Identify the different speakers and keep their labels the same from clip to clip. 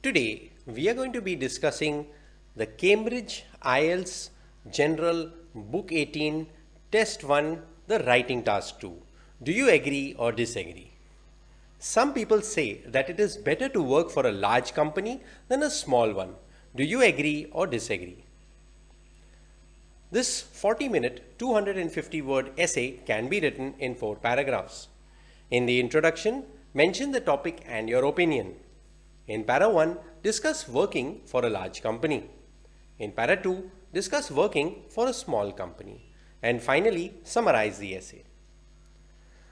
Speaker 1: Today, we are going to be discussing the Cambridge IELTS General Book 18 Test 1, the Writing Task 2. Do you agree or disagree? Some people say that it is better to work for a large company than a small one. Do you agree or disagree? This 40-minute, 250-word essay can be written in 4 paragraphs. In the introduction, mention the topic and your opinion. In para 1, discuss working for a large company. In para 2, discuss working for a small company. And finally, summarize the essay.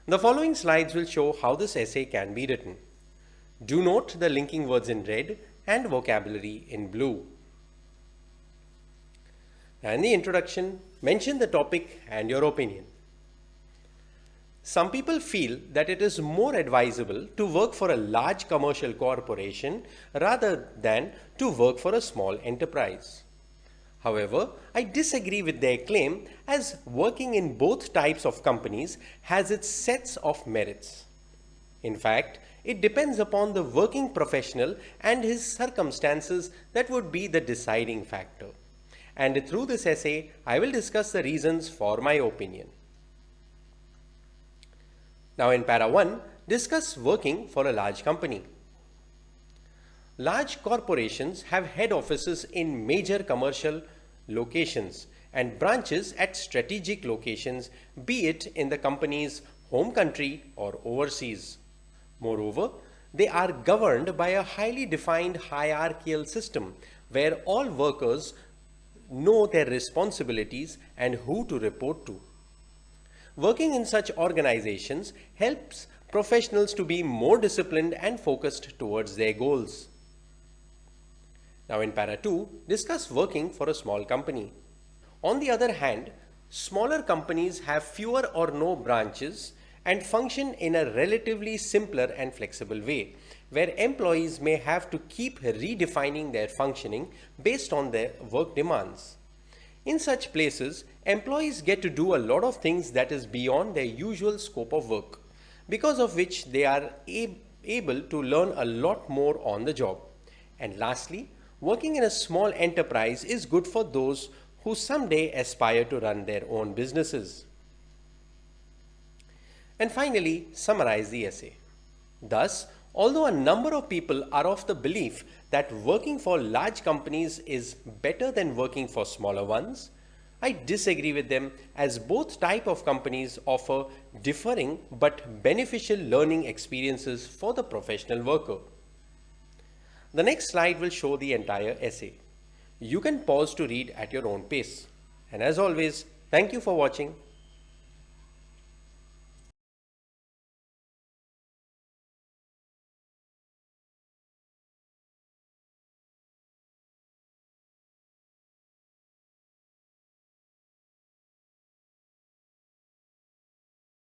Speaker 1: The following slides will show how this essay can be written. Do note the linking words in red and vocabulary in blue. And the introduction, mention the topic and your opinion. Some people feel that it is more advisable to work for a large commercial corporation rather than to work for a small enterprise. However, I disagree with their claim, as working in both types of companies has its sets of merits. In fact, it depends upon the working professional and his circumstances that would be the deciding factor. And through this essay, I will discuss the reasons for my opinion. Now in para 1, discuss working for a large company. Large corporations have head offices in major commercial locations and branches at strategic locations, be it in the company's home country or overseas. Moreover, they are governed by a highly defined hierarchical system where all workers know their responsibilities and who to report to. Working in such organizations helps professionals to be more disciplined and focused towards their goals. Now in para 2, discuss working for a small company. On the other hand, smaller companies have fewer or no branches and function in a relatively simpler and flexible way, where employees may have to keep redefining their functioning based on their work demands. In such places, employees get to do a lot of things that is beyond their usual scope of work, because of which they are able to learn a lot more on the job. And lastly, working in a small enterprise is good for those who someday aspire to run their own businesses. And finally, summarize the essay. Thus, although a number of people are of the belief that working for large companies is better than working for smaller ones, I disagree with them, as both type of companies offer differing but beneficial learning experiences for the professional worker. The next slide will show the entire essay. You can pause to read at your own pace. And as always, thank you for watching.